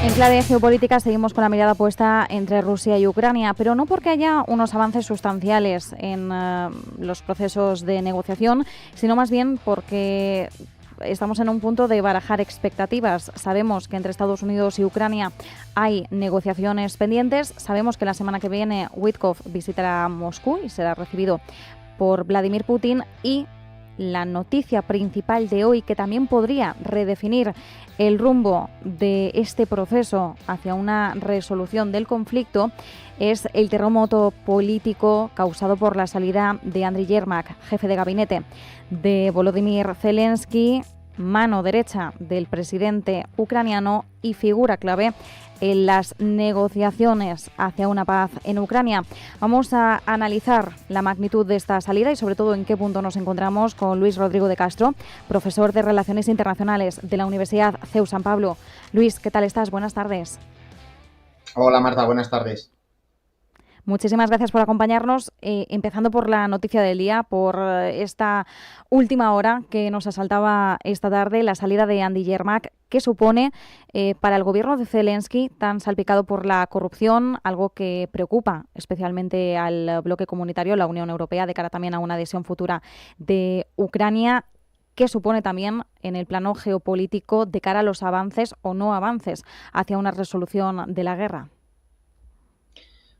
En clave geopolítica seguimos con la mirada puesta entre Rusia y Ucrania, pero no porque haya unos avances sustanciales en los procesos de negociación, sino más bien porque estamos en un punto de barajar expectativas. Sabemos que entre Estados Unidos y Ucrania hay negociaciones pendientes. Sabemos que la semana que viene Witkoff visitará Moscú y será recibido por Vladimir Putin, y la noticia principal de hoy, que también podría redefinir el rumbo de este proceso hacia una resolución del conflicto, es el terremoto político causado por la salida de Andriy Yermak, jefe de gabinete de Volodymyr Zelensky, mano derecha del presidente ucraniano y figura clave en las negociaciones hacia una paz en Ucrania. Vamos a analizar la magnitud de esta salida y sobre todo en qué punto nos encontramos con Luis Rodrigo de Castro, profesor de Relaciones Internacionales de la Universidad CEU San Pablo. Luis, ¿qué tal estás? Buenas tardes. Hola Marta, buenas tardes. Muchísimas gracias por acompañarnos, empezando por la noticia del día, por esta última hora que nos asaltaba esta tarde, la salida de Andriy Yermak. ¿Qué supone para el gobierno de Zelensky, tan salpicado por la corrupción, algo que preocupa especialmente al bloque comunitario, la Unión Europea, de cara también a una adhesión futura de Ucrania? ¿Qué supone también en el plano geopolítico de cara a los avances o no avances hacia una resolución de la guerra?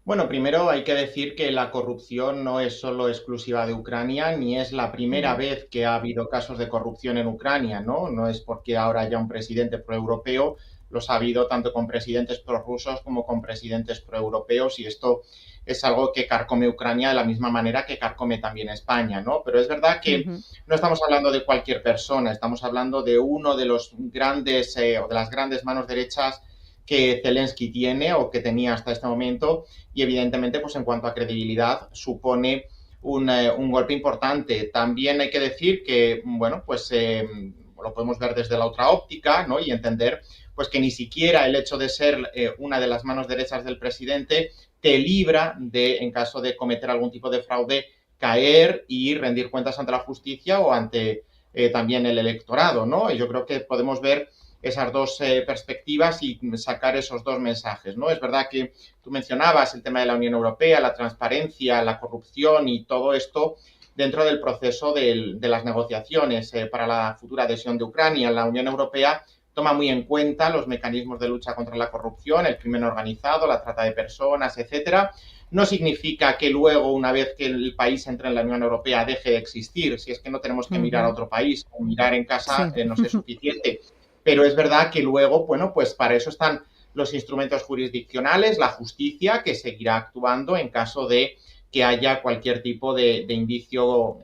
Bueno, primero hay que decir que la corrupción no es solo exclusiva de Ucrania, ni es la primera vez que ha habido casos de corrupción en Ucrania, ¿no? No es porque ahora haya un presidente proeuropeo, los ha habido tanto con presidentes prorrusos como con presidentes proeuropeos, y esto es algo que carcome Ucrania de la misma manera que carcome también España, ¿no? Pero es verdad que no estamos hablando de cualquier persona, estamos hablando de uno de los grandes o de las grandes manos derechas que Zelensky tiene o que tenía hasta este momento, y evidentemente pues en cuanto a credibilidad supone un golpe importante. También hay que decir que, bueno, pues lo podemos ver desde la otra óptica, ¿no? Y entender pues que ni siquiera el hecho de ser una de las manos derechas del presidente te libra de, en caso de cometer algún tipo de fraude, caer y rendir cuentas ante la justicia o ante también el electorado, ¿no? Y yo creo que podemos ver esas dos perspectivas y sacar esos dos mensajes, ¿no? Es verdad que tú mencionabas el tema de la Unión Europea, la transparencia, la corrupción y todo esto dentro del proceso de las negociaciones para la futura adhesión de Ucrania. La Unión Europea toma muy en cuenta los mecanismos de lucha contra la corrupción, el crimen organizado, la trata de personas, etcétera. No significa que luego, una vez que el país entre en la Unión Europea, deje de existir. Si es que no tenemos que mirar a otro país o mirar en casa, Sí. no es suficiente. Pero es verdad que luego, bueno, pues para eso están los instrumentos jurisdiccionales, la justicia, que seguirá actuando en caso de que haya cualquier tipo de indicio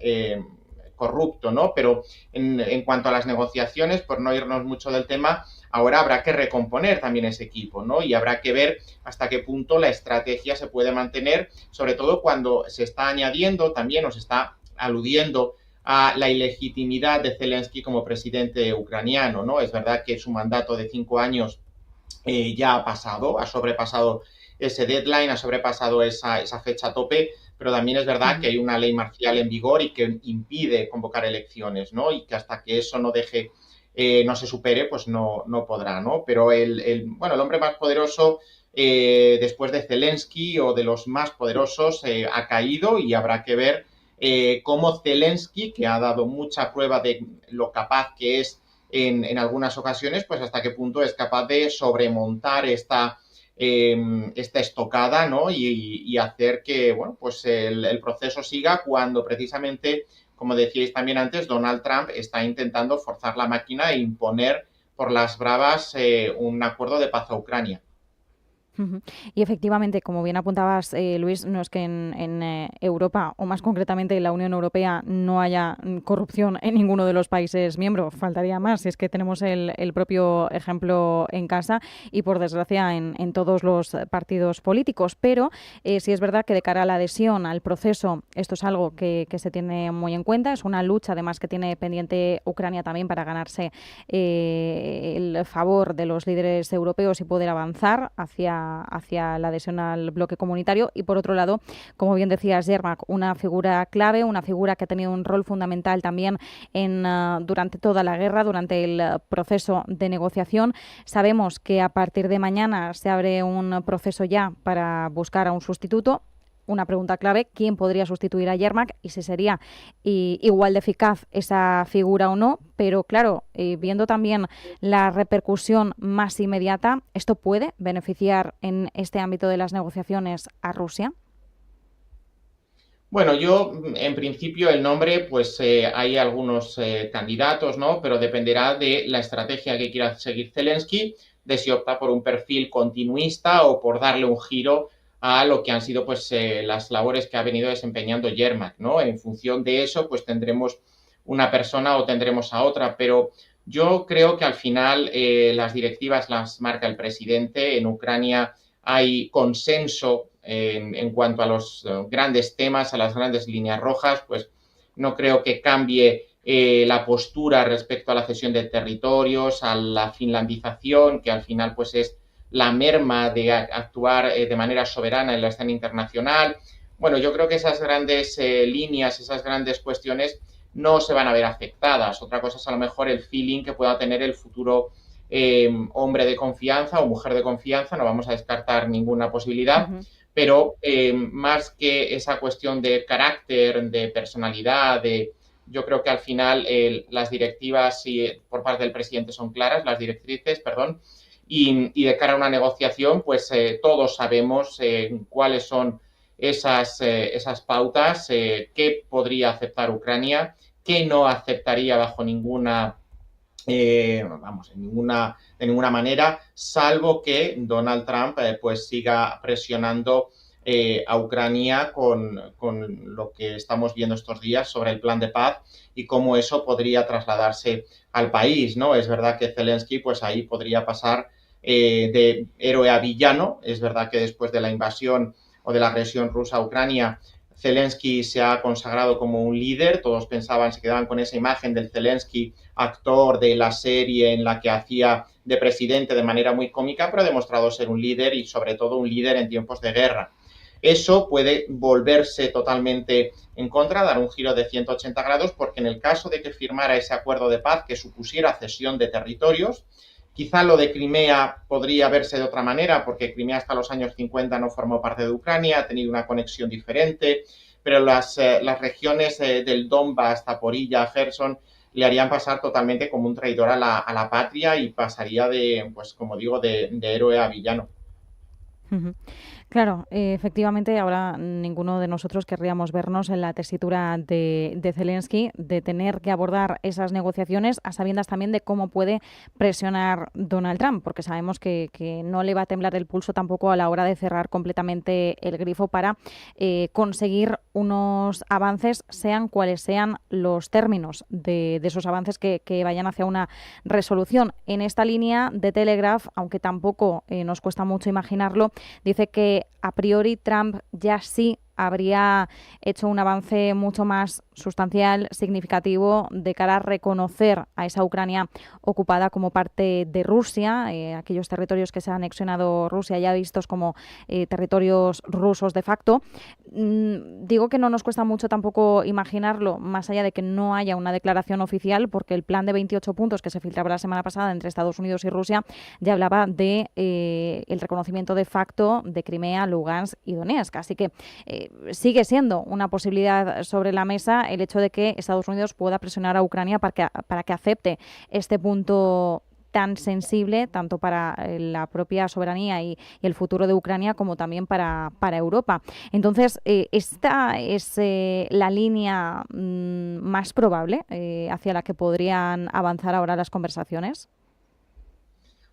corrupto, ¿no? Pero en cuanto a las negociaciones, por no irnos mucho del tema, ahora habrá que recomponer también ese equipo, ¿no? Y habrá que ver hasta qué punto la estrategia se puede mantener, sobre todo cuando se está añadiendo también o se está aludiendo a la ilegitimidad de Zelensky como presidente ucraniano, ¿no? Es verdad que su mandato de 5 años ya ha pasado, ha sobrepasado ese deadline, ha sobrepasado esa fecha tope, pero también es verdad que hay una ley marcial en vigor y que impide convocar elecciones, ¿no? Y que hasta que eso no deje, no se supere, pues no podrá, ¿no? Pero bueno, el hombre más poderoso después de Zelensky o de los más poderosos ha caído, y habrá que ver cómo Zelensky, que ha dado mucha prueba de lo capaz que es en algunas ocasiones, pues hasta qué punto es capaz de sobremontar esta estocada, ¿no? Y hacer que, bueno, pues el proceso siga cuando precisamente, como decíais también antes, Donald Trump está intentando forzar la máquina e imponer por las bravas un acuerdo de paz a Ucrania. Y efectivamente, como bien apuntabas, Luis, no es que en Europa, o más concretamente en la Unión Europea, no haya corrupción en ninguno de los países miembros. Faltaría más, si es que tenemos el propio ejemplo en casa y, por desgracia, en todos los partidos políticos. Pero sí es verdad que de cara a la adhesión al proceso, esto es algo que se tiene muy en cuenta. Es una lucha, además, que tiene pendiente Ucrania también para ganarse el favor de los líderes europeos y poder avanzar hacia hacia la adhesión al bloque comunitario. Y por otro lado, como bien decías, Yermak, una figura clave, una figura que ha tenido un rol fundamental también durante toda la guerra, durante el proceso de negociación. Sabemos que a partir de mañana se abre un proceso ya para buscar a un sustituto. Una pregunta clave: ¿quién podría sustituir a Yermak y si sería igual de eficaz esa figura o no? Pero claro, viendo también la repercusión más inmediata, ¿esto puede beneficiar en este ámbito de las negociaciones a Rusia? Bueno, yo en principio el nombre, pues hay algunos candidatos, ¿no? Pero dependerá de la estrategia que quiera seguir Zelensky, de si opta por un perfil continuista o por darle un giro a lo que han sido pues las labores que ha venido desempeñando Yermak, ¿no? En función de eso, pues tendremos una persona o tendremos a otra, pero yo creo que al final las directivas las marca el presidente. En Ucrania hay consenso en cuanto a los grandes temas, a las grandes líneas rojas, pues no creo que cambie la postura respecto a la cesión de territorios, a la finlandización, que al final pues es la merma de actuar de manera soberana en la escena internacional. Bueno, yo creo que esas grandes líneas, esas grandes cuestiones no se van a ver afectadas. Otra cosa es a lo mejor el feeling que pueda tener el futuro hombre de confianza o mujer de confianza, no vamos a descartar ninguna posibilidad, pero más que esa cuestión de carácter, de personalidad, yo creo que al final las directivas por parte del presidente son claras, las directrices, perdón, y de cara a una negociación, pues todos sabemos cuáles son esas pautas, qué podría aceptar Ucrania, qué no aceptaría bajo ninguna de ninguna manera, salvo que Donald Trump pues siga presionando a Ucrania con lo que estamos viendo estos días sobre el plan de paz y cómo eso podría trasladarse al país, ¿no? Es verdad que Zelensky pues ahí podría pasar de héroe a villano. Es verdad que después de la invasión o de la agresión rusa a Ucrania, Zelensky se ha consagrado como un líder. Todos pensaban, se quedaban con esa imagen del Zelensky actor de la serie en la que hacía de presidente de manera muy cómica, pero ha demostrado ser un líder y sobre todo un líder en tiempos de guerra. Eso puede volverse totalmente en contra, dar un giro de 180 grados, porque en el caso de que firmara ese acuerdo de paz que supusiera cesión de territorios, quizá lo de Crimea podría verse de otra manera, porque Crimea hasta los años 50 no formó parte de Ucrania, ha tenido una conexión diferente, pero las regiones del Donbass, Zaporilla, Gerson, le harían pasar totalmente como un traidor a la patria y pasaría de, pues como digo, de héroe a villano. Claro, efectivamente, ahora ninguno de nosotros querríamos vernos en la tesitura de Zelensky, de tener que abordar esas negociaciones a sabiendas también de cómo puede presionar Donald Trump, porque sabemos que no le va a temblar el pulso tampoco a la hora de cerrar completamente el grifo para conseguir unos avances, sean cuales sean los términos de esos avances que vayan hacia una resolución. En esta línea de Telegraph, aunque tampoco nos cuesta mucho imaginarlo, dice que a priori Trump ya sí habría hecho un avance mucho más sustancial, significativo, de cara a reconocer a esa Ucrania ocupada como parte de Rusia, aquellos territorios que se ha anexionado Rusia ya vistos como territorios rusos de facto. Digo que no nos cuesta mucho tampoco imaginarlo, más allá de que no haya una declaración oficial, porque el plan de 28 puntos que se filtraba la semana pasada entre Estados Unidos y Rusia ya hablaba de el reconocimiento de facto de Crimea, Lugansk y Donetsk. Así que sigue siendo una posibilidad sobre la mesa el hecho de que Estados Unidos pueda presionar a Ucrania para que acepte este punto tan sensible, tanto para la propia soberanía y el futuro de Ucrania, como también para Europa. Entonces, ¿esta es la línea más probable hacia la que podrían avanzar ahora las conversaciones?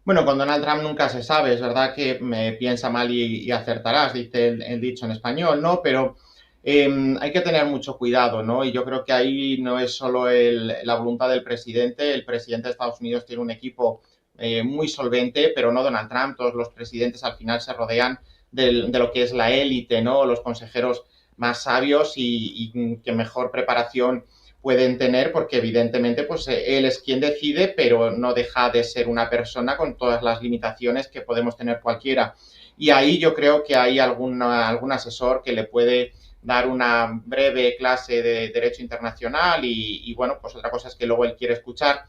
Bueno, con Donald Trump nunca se sabe, es verdad que me piensa mal y acertarás, dice el dicho en español, ¿no? Pero hay que tener mucho cuidado, ¿no? Y yo creo que ahí no es solo la voluntad del presidente. El presidente de Estados Unidos tiene un equipo muy solvente, pero no Donald Trump. Todos los presidentes al final se rodean de lo que es la élite, ¿no? Los consejeros más sabios y que mejor preparación pueden tener, porque evidentemente pues él es quien decide, pero no deja de ser una persona con todas las limitaciones que podemos tener cualquiera. y ahí yo creo que hay algún asesor que le puede dar una breve clase de Derecho Internacional y bueno, pues otra cosa es que luego él quiere escuchar.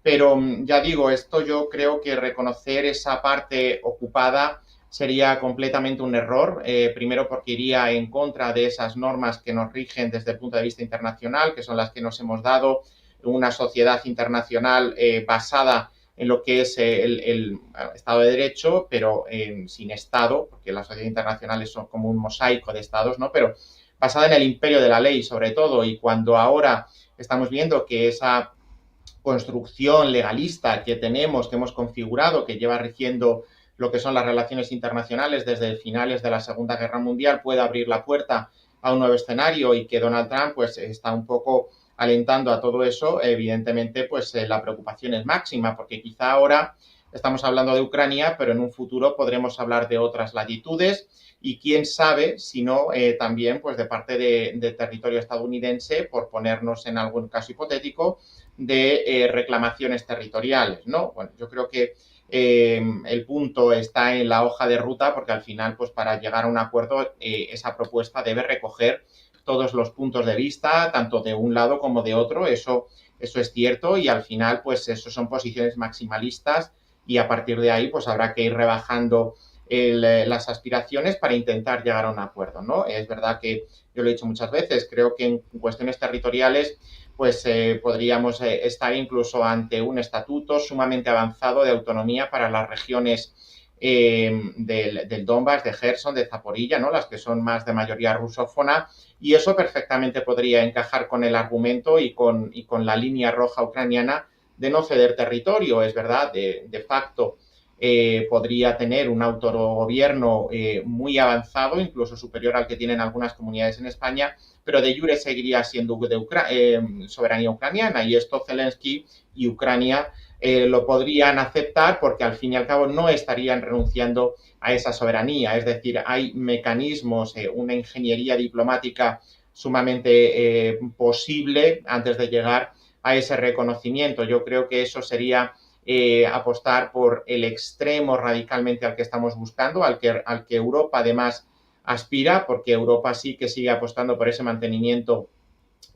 Pero ya digo, esto yo creo que reconocer esa parte ocupada sería completamente un error, primero porque iría en contra de esas normas que nos rigen desde el punto de vista internacional, que son las que nos hemos dado, una sociedad internacional basada en lo que es el Estado de Derecho, pero sin Estado, porque las sociedades internacionales son como un mosaico de Estados, ¿no? Pero basada en el imperio de la ley, sobre todo, y cuando ahora estamos viendo que esa construcción legalista que tenemos, que hemos configurado, que lleva rigiendo lo que son las relaciones internacionales desde finales de la Segunda Guerra Mundial, puede abrir la puerta a un nuevo escenario y que Donald Trump pues está un poco alentando a todo eso, evidentemente pues la preocupación es máxima, porque quizá ahora estamos hablando de Ucrania, pero en un futuro podremos hablar de otras latitudes y quién sabe si no también pues de parte de territorio estadounidense, por ponernos en algún caso hipotético, de reclamaciones territoriales, ¿no? Bueno, yo creo que el punto está en la hoja de ruta porque al final, pues para llegar a un acuerdo, esa propuesta debe recoger todos los puntos de vista, tanto de un lado como de otro, eso es cierto y al final, pues eso son posiciones maximalistas y a partir de ahí, pues habrá que ir rebajando las aspiraciones para intentar llegar a un acuerdo, ¿no? Es verdad que yo lo he dicho muchas veces, creo que en cuestiones territoriales pues podríamos estar incluso ante un estatuto sumamente avanzado de autonomía para las regiones del Donbass, de Gerson, de Zaporilla, ¿no? Las que son más de mayoría rusófona, y eso perfectamente podría encajar con el argumento y con la línea roja ucraniana de no ceder territorio. Es verdad, de facto podría tener un autogobierno muy avanzado, incluso superior al que tienen algunas comunidades en España, pero de jure seguiría siendo soberanía ucraniana, y esto Zelensky y Ucrania lo podrían aceptar porque al fin y al cabo no estarían renunciando a esa soberanía. Es decir, hay mecanismos, una ingeniería diplomática sumamente posible antes de llegar a ese reconocimiento. Yo creo que eso sería apostar por el extremo radicalmente al que estamos buscando, al que Europa además aspira, porque Europa sí que sigue apostando por ese mantenimiento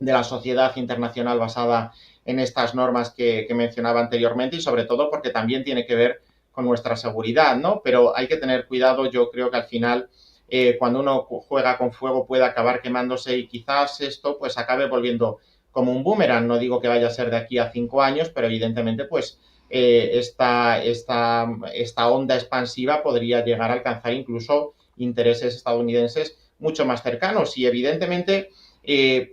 de la sociedad internacional basada en estas normas que mencionaba anteriormente y sobre todo porque también tiene que ver con nuestra seguridad, ¿no? Pero hay que tener cuidado, yo creo que al final cuando uno juega con fuego puede acabar quemándose y quizás esto pues acabe volviendo como un boomerang. No digo que vaya a ser de aquí a 5 años, pero evidentemente pues esta onda expansiva podría llegar a alcanzar incluso intereses estadounidenses mucho más cercanos y evidentemente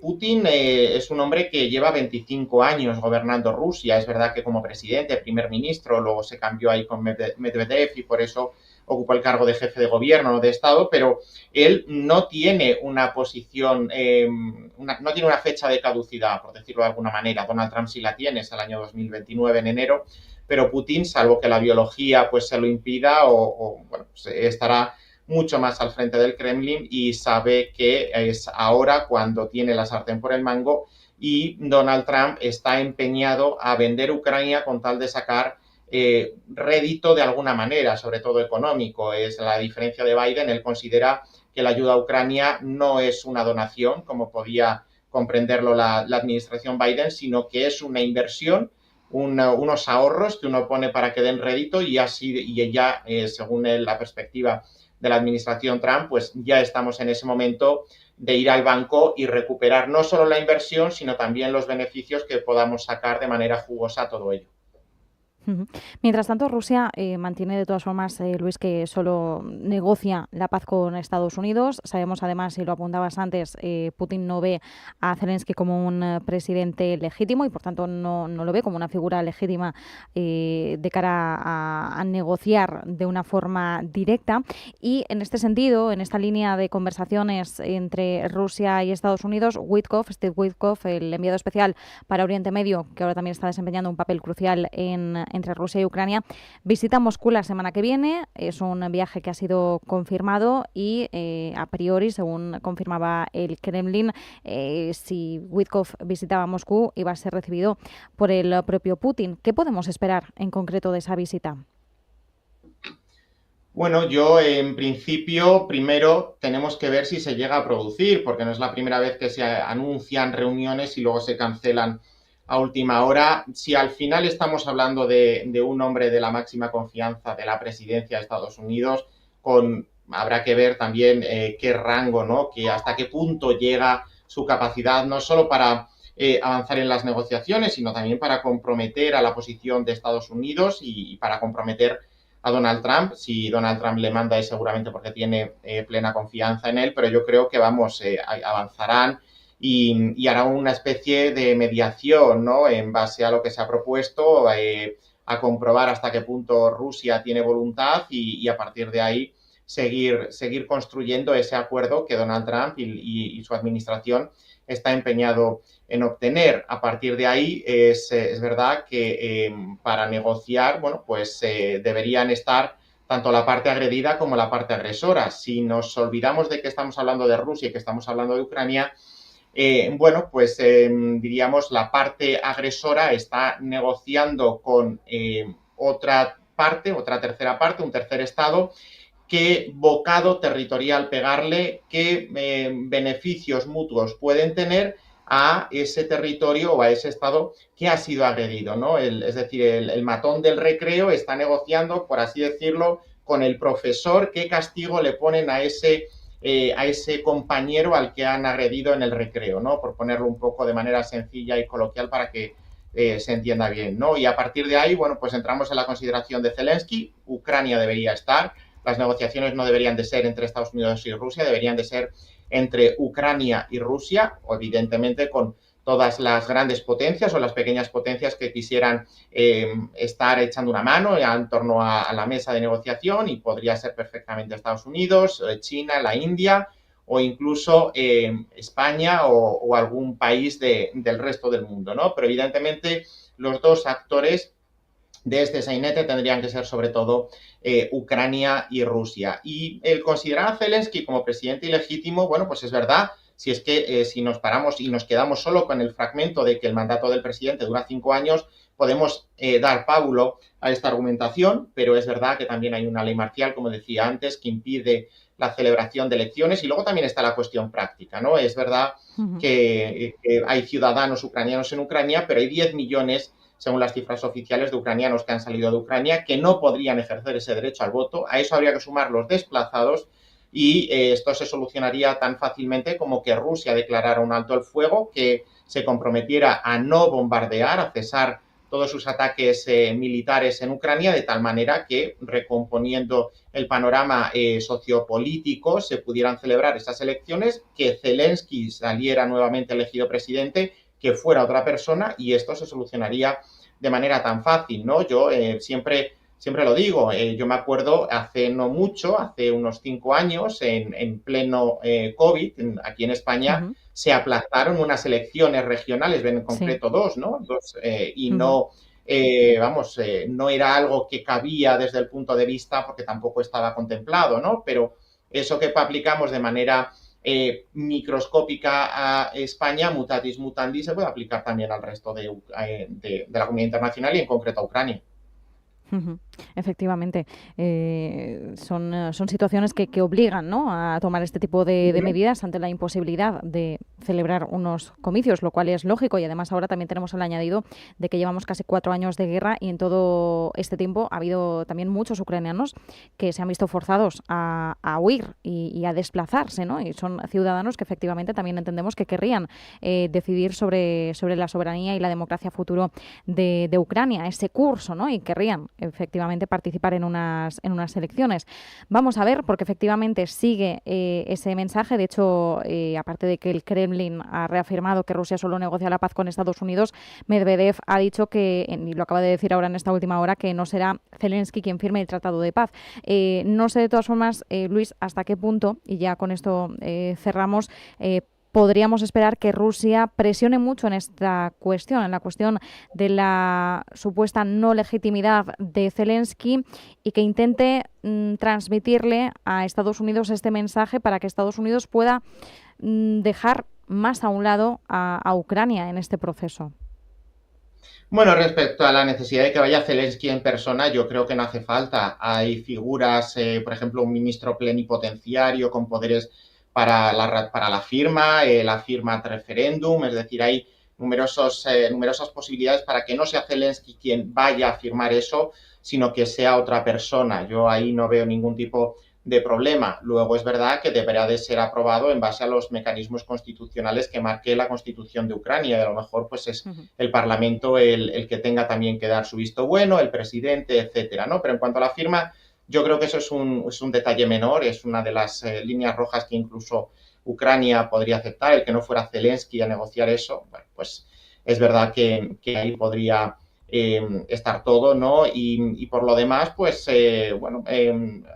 Putin es un hombre que lleva 25 años gobernando Rusia. Es verdad que como presidente, primer ministro, luego se cambió ahí con Medvedev y por eso ocupó el cargo de jefe de gobierno, de Estado, pero él no tiene una posición, no tiene una fecha de caducidad, por decirlo de alguna manera. Donald Trump sí la tiene, es el año 2029 en enero, pero Putin, salvo que la biología pues se lo impida bueno, pues, estará mucho más al frente del Kremlin y sabe que es ahora cuando tiene la sartén por el mango y Donald Trump está empeñado a vender Ucrania con tal de sacar rédito de alguna manera, sobre todo económico. Es la diferencia de Biden. Él considera que la ayuda a Ucrania no es una donación, como podía comprenderlo la administración Biden, sino que es una inversión, unos ahorros que uno pone para que den rédito y así y ya según la perspectiva de la administración Trump, pues ya estamos en ese momento de ir al banco y recuperar no solo la inversión, sino también los beneficios que podamos sacar de manera jugosa todo ello. Mientras tanto, Rusia mantiene de todas formas, Luis, que solo negocia la paz con Estados Unidos. Sabemos además, y lo apuntabas antes, Putin no ve a Zelensky como un presidente legítimo y por tanto no lo ve como una figura legítima de cara a negociar de una forma directa. Y en este sentido, en esta línea de conversaciones entre Rusia y Estados Unidos, Steve Witkoff, el enviado especial para Oriente Medio, que ahora también está desempeñando un papel crucial entre Rusia y Ucrania, visita Moscú la semana que viene. Es un viaje que ha sido confirmado y a priori, según confirmaba el Kremlin, si Witkoff visitaba Moscú iba a ser recibido por el propio Putin. ¿Qué podemos esperar en concreto de esa visita? Bueno, yo en principio primero tenemos que ver si se llega a producir, porque no es la primera vez que se anuncian reuniones y luego se cancelan a última hora. Si al final estamos hablando de un hombre de la máxima confianza de la presidencia de Estados Unidos, habrá que ver también qué rango, ¿no? Que hasta qué punto llega su capacidad, no solo para avanzar en las negociaciones, sino también para comprometer a la posición de Estados Unidos y para comprometer a Donald Trump. Si Donald Trump le manda es seguramente porque tiene plena confianza en él, pero yo creo que avanzarán y harán una especie de mediación, ¿no? En base a lo que se ha propuesto, a comprobar hasta qué punto Rusia tiene voluntad y a partir de ahí seguir construyendo ese acuerdo que Donald Trump y su administración está empeñado en obtener. A partir de ahí es verdad que para negociar, bueno, pues deberían estar tanto la parte agredida como la parte agresora. Si nos olvidamos de que estamos hablando de Rusia y que estamos hablando de Ucrania, bueno, pues diríamos la parte agresora está negociando con otra parte, otra tercera parte, un tercer estado, qué bocado territorial pegarle, qué beneficios mutuos pueden tener a ese territorio o a ese estado que ha sido agredido, ¿no? Es decir, el matón del recreo está negociando, por así decirlo, con el profesor qué castigo le ponen a ese compañero al que han agredido en el recreo, ¿no? Por ponerlo un poco de manera sencilla y coloquial para que se entienda bien, ¿no? Y a partir de ahí, bueno, pues entramos en la consideración de Zelensky. Ucrania debería estar. Las negociaciones no deberían de ser entre Estados Unidos y Rusia, deberían de ser entre Ucrania y Rusia, o evidentemente con todas las grandes potencias o las pequeñas potencias que quisieran estar echando una mano en torno a la mesa de negociación, y podría ser perfectamente Estados Unidos, China, la India o incluso España o algún país del resto del mundo, ¿no? Pero evidentemente los dos actores de este sainete tendrían que ser sobre todo Ucrania y Rusia. Y el considerar a Zelensky como presidente ilegítimo, bueno, pues es verdad, si es que si nos paramos y nos quedamos solo con el fragmento de que el mandato del presidente dura 5 años, podemos dar pábulo a esta argumentación, pero es verdad que también hay una ley marcial, como decía antes, que impide la celebración de elecciones, y luego también está la cuestión práctica, ¿no? Es verdad que hay ciudadanos ucranianos en Ucrania, pero hay 10 millones, según las cifras oficiales, de ucranianos que han salido de Ucrania, que no podrían ejercer ese derecho al voto. A eso habría que sumar los desplazados y esto se solucionaría tan fácilmente como que Rusia declarara un alto el fuego, que se comprometiera a no bombardear, a cesar todos sus ataques militares en Ucrania, de tal manera que, recomponiendo el panorama sociopolítico, se pudieran celebrar esas elecciones, que Zelensky saliera nuevamente elegido presidente, que fuera otra persona, y esto se solucionaría de manera tan fácil, ¿no? Yo siempre lo digo, yo me acuerdo hace no mucho, hace unos 5 años, en pleno COVID, aquí en España, se aplazaron unas elecciones regionales, en concreto dos, ¿no? Y no, no era algo que cabía desde el punto de vista, porque tampoco estaba contemplado, ¿no? Pero eso que aplicamos de manera microscópica a España, mutatis mutandis, se puede aplicar también al resto de la comunidad internacional y en concreto a Ucrania. Efectivamente, son situaciones que obligan, ¿no?, a tomar este tipo de medidas ante la imposibilidad de celebrar unos comicios, lo cual es lógico, y además ahora también tenemos el añadido de que llevamos casi 4 años de guerra, y en todo este tiempo ha habido también muchos ucranianos que se han visto forzados a huir y a desplazarse, ¿no? Y son ciudadanos que efectivamente también entendemos que querrían decidir sobre la soberanía y la democracia futuro de Ucrania, ese curso, ¿no? Y querrían efectivamente participar en unas elecciones. Vamos a ver, porque efectivamente sigue ese mensaje. De hecho, aparte de que el Kremlin ha reafirmado que Rusia solo negocia la paz con Estados Unidos, Medvedev ha dicho que, y lo acaba de decir ahora en esta última hora, que no será Zelensky quien firme el tratado de paz. No sé de todas formas, Luis, hasta qué punto, y ya con esto cerramos, podríamos esperar que Rusia presione mucho en esta cuestión, en la cuestión de la supuesta no legitimidad de Zelensky, y que intente transmitirle a Estados Unidos este mensaje para que Estados Unidos pueda dejar más a un lado a Ucrania en este proceso. Bueno, respecto a la necesidad de que vaya Zelensky en persona, yo creo que no hace falta. Hay figuras, por ejemplo, un ministro plenipotenciario con poderes para la firma de referéndum, es decir, hay numerosas posibilidades para que no sea Zelensky quien vaya a firmar eso, sino que sea otra persona. Yo ahí no veo ningún tipo de problema. Luego es verdad que deberá de ser aprobado en base a los mecanismos constitucionales que marque la Constitución de Ucrania y a lo mejor pues es el Parlamento el que tenga también que dar su visto bueno, el presidente, etcétera, ¿no? Pero en cuanto a la firma, yo creo que eso es un detalle menor, es una de las líneas rojas que incluso Ucrania podría aceptar, el que no fuera Zelensky a negociar eso, bueno, pues es verdad que ahí podría estar todo, ¿no? Y por lo demás, pues, bueno,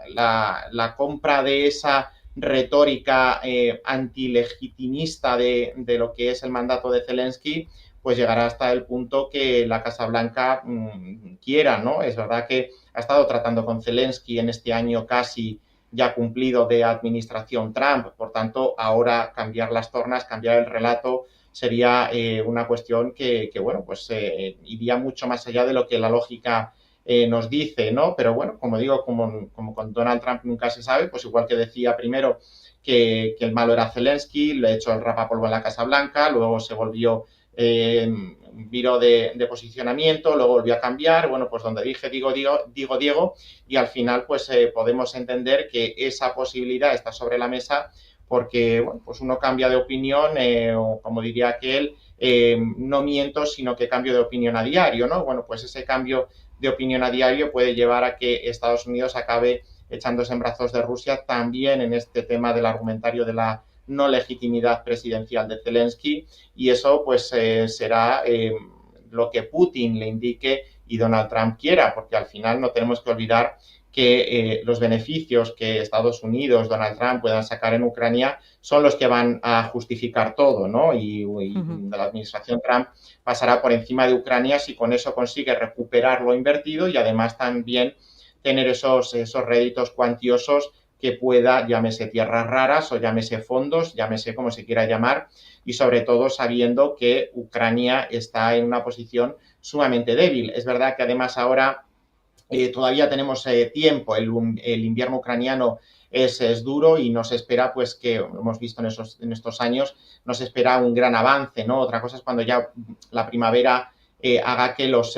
la compra de esa retórica antilegitimista de lo que es el mandato de Zelensky, pues llegará hasta el punto que la Casa Blanca quiera, ¿no? Es verdad que ha estado tratando con Zelensky en este año casi ya cumplido de administración Trump, por tanto, ahora cambiar las tornas, cambiar el relato, sería una cuestión bueno, pues iría mucho más allá de lo que la lógica nos dice, ¿no? Pero bueno, como digo, como con Donald Trump nunca se sabe, pues igual que decía primero que el malo era Zelensky, le echó el rapapolvo en la Casa Blanca, luego se volvió, viró de posicionamiento, luego volvió a cambiar, bueno, pues donde dije digo, y al final pues podemos entender que esa posibilidad está sobre la mesa porque, bueno, pues uno cambia de opinión, o como diría aquel, no miento, sino que cambio de opinión a diario, ¿no? Bueno, pues ese cambio de opinión a diario puede llevar a que Estados Unidos acabe echándose en brazos de Rusia también en este tema del argumentario de la no legitimidad presidencial de Zelensky, y eso pues será lo que Putin le indique y Donald Trump quiera, porque al final no tenemos que olvidar que los beneficios que Estados Unidos, Donald Trump puedan sacar en Ucrania son los que van a justificar todo, ¿no? Y la administración Trump pasará por encima de Ucrania si con eso consigue recuperar lo invertido y además también tener esos réditos cuantiosos que pueda, llámese tierras raras o llámese fondos, llámese como se quiera llamar, y sobre todo sabiendo que Ucrania está en una posición sumamente débil. Es verdad que además ahora todavía tenemos tiempo, el invierno ucraniano es duro y nos espera, pues que hemos visto en estos años, nos espera un gran avance, ¿no? Otra cosa es cuando ya la primavera haga que los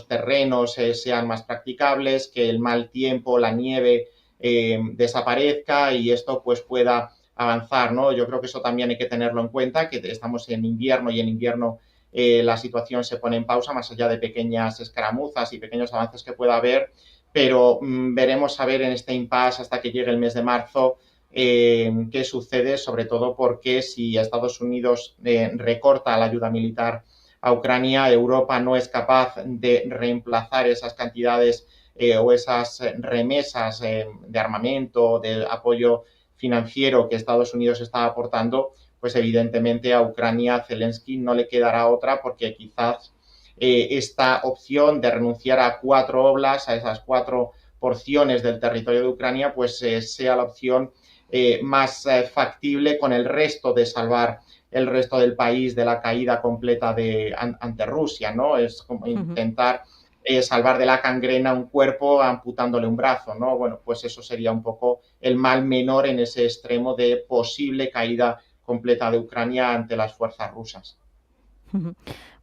terrenos sean más practicables, que el mal tiempo, la nieve desaparezca y esto pues pueda avanzar, ¿no? Yo creo que eso también hay que tenerlo en cuenta, que estamos en invierno y en invierno la situación se pone en pausa, más allá de pequeñas escaramuzas y pequeños avances que pueda haber, pero veremos a ver en este impasse hasta que llegue el mes de marzo qué sucede, sobre todo porque si Estados Unidos recorta la ayuda militar a Ucrania, Europa no es capaz de reemplazar esas cantidades o esas remesas de armamento, de apoyo financiero que Estados Unidos está aportando, pues evidentemente a Ucrania, a Zelensky, no le quedará otra porque quizás esta opción de renunciar a 4 oblasts, a esas 4 porciones del territorio de Ucrania, pues sea la opción más factible con el resto de salvar el resto del país de la caída completa ante Rusia, ¿no? Es como intentar salvar de la gangrena un cuerpo amputándole un brazo, ¿no? Bueno, pues eso sería un poco el mal menor en ese extremo de posible caída completa de Ucrania ante las fuerzas rusas.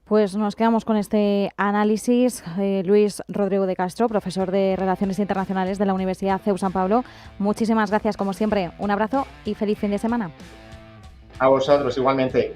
Pues nos quedamos con este análisis. Luis Rodrigo de Castro, profesor de Relaciones Internacionales de la Universidad CEU San Pablo. Muchísimas gracias, como siempre. Un abrazo y feliz fin de semana. A vosotros, igualmente.